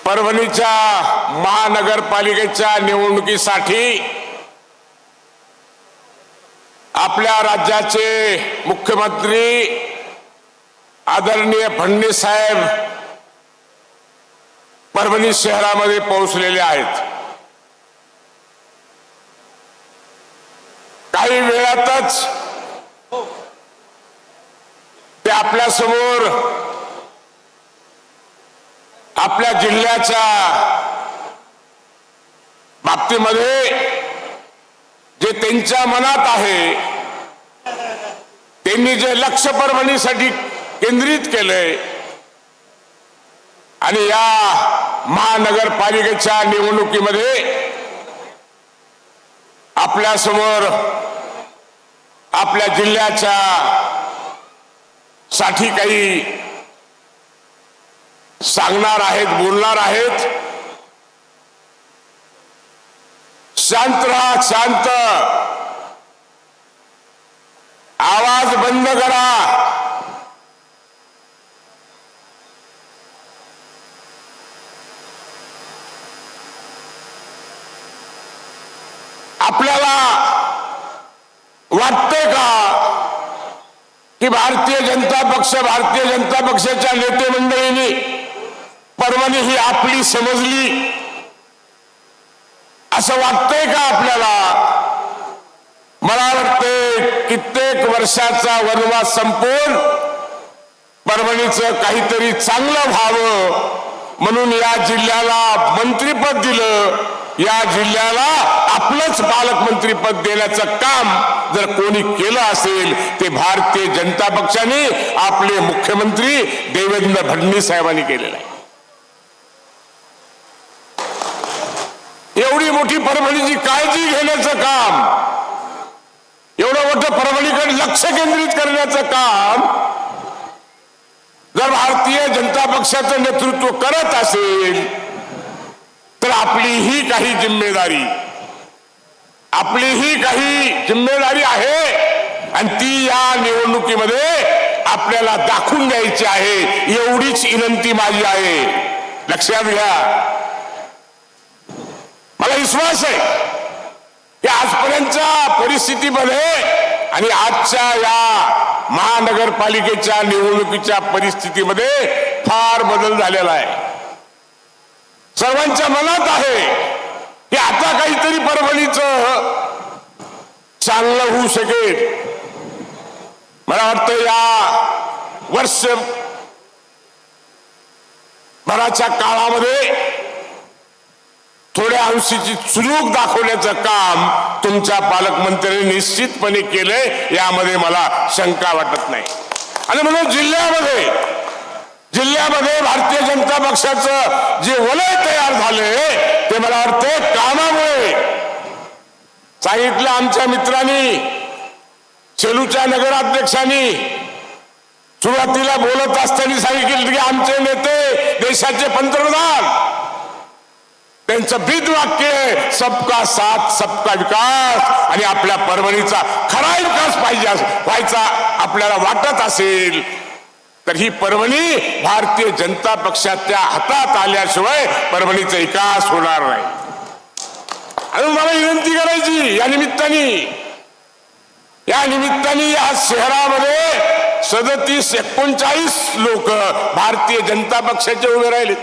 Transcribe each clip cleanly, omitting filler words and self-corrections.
परभणीच्या महानगरपालिकेच्या निवडणुकीसाठी आपल्या राज्याचे मुख्यमंत्री आदरणीय फडणवीस साहेब परभणी शहरामध्ये पोहोचलेले आहेत। काही वेळातच ते आपल्या समोर आपल्या जिल्ह्याच्या बाबतीमध्ये जे त्यांच्या मनात आहे, त्यांनी जे लक्ष परभणीसाठी केंद्रित केलंय आणि या महानगरपालिकेच्या निवडणुकीमध्ये आपल्या समोर आपल्या जिल्ह्याच्या साठी काही सांगणार आहेत, बोलणार आहेत। शांत रहा, शांत, आवाज बंद करा। आपल्याला वाटतंय का की भारतीय जनता पक्षाच्या नेते मंडळींनी परभणी ही आपली समजली असं वाटतंय का आपल्याला? मला वाटतंय कित्येक वर्षाचा वनवास संपवून परभणीचं काहीतरी चांगलं व्हावं म्हणून या जिल्ह्याला मंत्रिपद दिलं, या जिल्ह्याला आपलंच पालकमंत्रीपद देण्याचं काम जर कोणी केलं असेल ते भारतीय जनता पक्षाने आपले मुख्यमंत्री देवेंद्र फडणवीस साहेबांनी केलेलं आहे। एवढी मोठी परभणीची काळजी घेण्याचं काम, एवढं मोठं परभणीकडे लक्ष केंद्रित करण्याचं काम जर भारतीय जनता पक्षाचं नेतृत्व करत असेल तर आपलीही काही जिम्मेदारी आहे आणि ती या निवडणुकीमध्ये आपल्याला दाखवून द्यायची आहे। एवढीच विनंती माझी आहे, लक्षात घ्या। मला विश्वास आहे की आजपर्यंतच्या परिस्थितीमध्ये आणि आजच्या या महानगरपालिकेच्या निवडणुकीच्या परिस्थितीमध्ये फार बदल झालेला आहे। सर्वांच्या मनात आहे की आता काहीतरी परभणीचं चांगलं होऊ शकेल। मला वाटतं या वर्षभराच्या काळामध्ये थोड्या अंशीची चुरूक दाखवण्याचं काम तुमच्या पालकमंत्र्यांनी निश्चितपणे केलंय, यामध्ये मला शंका वाटत नाही। आणि म्हणून जिल्ह्यामध्ये भारतीय जनता पक्षाचं जे वलय तयार झाले ते मला वाटतं कामामुळे। सांगितलं आमच्या मित्रांनी, सेलूच्या नगराध्यक्षांनी सुरुवातीला बोलत असताना सांगितलं की आमचे नेते देशाचे पंतप्रधान, त्यांचं ब्रीद वाक्य आहे सबका साथ सबका विकास। आणि आपल्या परभणीचा खरा विकास पाहिजे व्हायचा आपल्याला वाटत असेल तर ही परभणी भारतीय जनता पक्षाच्या हातात आल्याशिवाय परभणीचा विकास होणार नाही। आणि मला विनंती करायची या निमित्ताने या शहरामध्ये 37-39 लोक भारतीय जनता पक्षाचे उभे राहिले।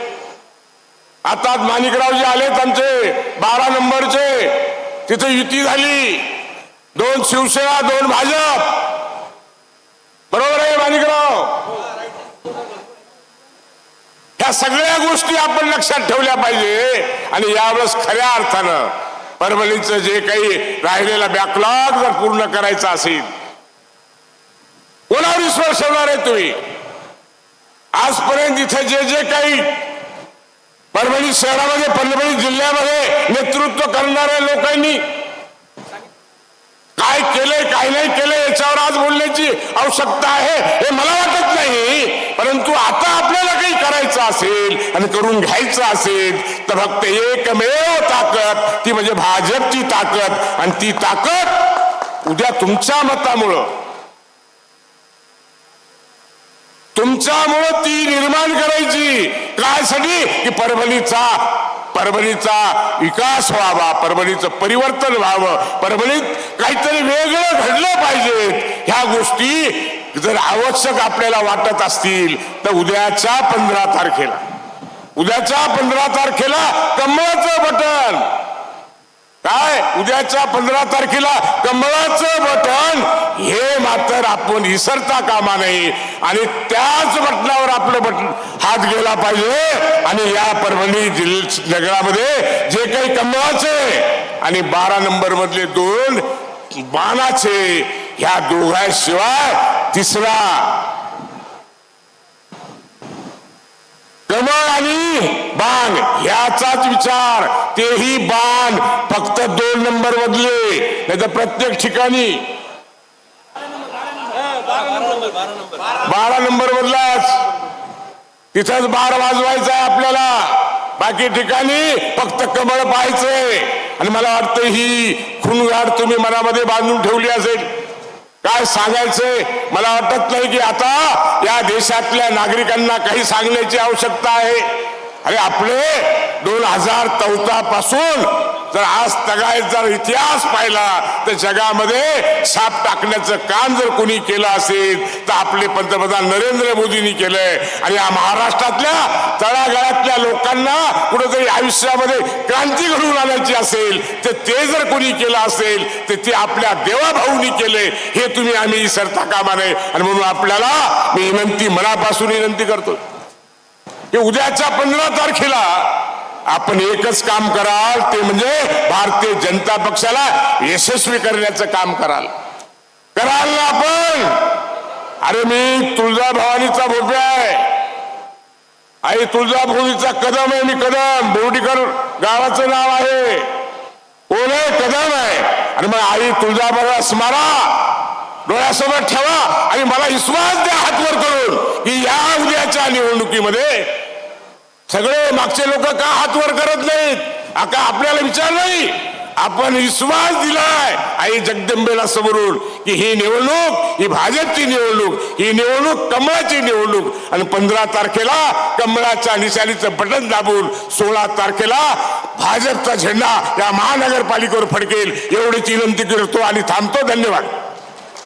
आता माणिकरावजी आलेत आमचे 12 नंबरचे, तिथे युती झाली, 2 शिवसेना 2 भाजप, बरोबर आहे माणिकराव? ह्या सगळ्या गोष्टी आपण लक्षात ठेवल्या पाहिजे। आणि यावेळेस खऱ्या अर्थानं परभणीचं जे काही राहिलेला बॅकलॉग जर पूर्ण करायचा असेल, कोणावर विश्वास ठेवणार आहे तुम्ही? आजपर्यंत इथे जे काही परभणी शहरामध्ये, परभणी जिल्ह्यामध्ये नेतृत्व करणाऱ्या लोकांनी काय केलंय काय नाही केलंय याच्यावर आज बोलण्याची आवश्यकता आहे हे मला वाटत नाही। परंतु आता आपल्याला काही करायचं असेल आणि करून घ्यायचं असेल तर फक्त एकमेव ताकद, ती म्हणजे भाजपची ताकद। आणि ती ताकद उद्या तुमच्या मतामुळं तुमच्यामुळे ती निर्माण करायची कायसाठी की परभणीचा विकास व्हावा, परभणीचं परिवर्तन व्हावं, परभणीत काहीतरी वेगळं घडलं पाहिजे. ह्या गोष्टी जर आवश्यक आपल्याला वाटत असतील तर उद्याच्या 15 तारखेला कमळाचं बटन, काय उद्याच्या 15 तारखेला कमळाचं बटन हे मात्र आपण विसरता कामा नये आणि त्याच बटनावर आपलं बटन हात गेला पाहिजे. आणि या परभणी नगरामध्ये जे काही कमळाचे आणि 12 नंबर मधले 2 बाणाचे, ह्या दोघांशिवाय तिसरा कमळ आणि बाण ह्याचाच विचार, तेही बाण फक्त 2 नंबर मधले, नाही तर प्रत्येक ठिकाणी 12 नंबर मधलाच तिथंच बार वाजवायचा आहे आपल्याला. बाकी ठिकाणी फक्त कमळ पाहायचंय. आणि मला वाटतं ही खूणगाड तुम्ही मनामध्ये बांधून ठेवली असेल. काय सांगायचंय मला वाटत नाही की आता या देशातल्या नागरिकांना काही सांगण्याची आवश्यकता आहे. अरे आपले 2014 पासून जर आज तगायत जर इतिहास पाहिला तर जगामध्ये छाप टाकण्याचं काम जर कोणी केलं असेल तर आपले पंतप्रधान नरेंद्र मोदींनी केलंय. आणि या महाराष्ट्रातल्या तळागाळातल्या लोकांना कुठेतरी आयुष्यामध्ये क्रांती घडवून आणायची असेल तर ते जर कोणी केलं असेल तर ते आपल्या देवाभाऊंनी केले, हे तुम्ही आम्ही विसरता कामा नये. आणि म्हणून आपल्याला मी विनंती मनापासून विनंती करतो की उद्याच्या 15 तारखेला आपण एकच काम कराल, ते म्हणजे भारतीय जनता पक्षाला यशस्वी करण्याचं काम कराल ना आपण. अरे मी तुळजाभवानीचा भोपळा आहे, आई तुळजाभवानीचा कदम आहे. मी कदम बोर्डीकर गावाचं नाव आहे, कोण आहे कदम आहे. आणि मग आई तुळजाभवानीला स्मारा डोळ्यासमोर ठेवा आणि मला विश्वास द्या हातवर करून की या उद्याच्या निवडणुकीमध्ये सगळे मागचे लोक का हातवर करत नाहीत, का आपल्याला विचार नाही. आपण विश्वास दिलाय आई जगदंबेला समोरून की ही निवडणूक ही भाजपची निवडणूक, ही निवडणूक कमळाची निवडणूक. आणि 15 तारखेला कमळाच्या निशाणीचं बटन दाबून 16 तारखेला भाजपचा झेंडा या महानगरपालिकेवर फडकेल एवढीच विनंती करतो आणि थांबतो. धन्यवाद.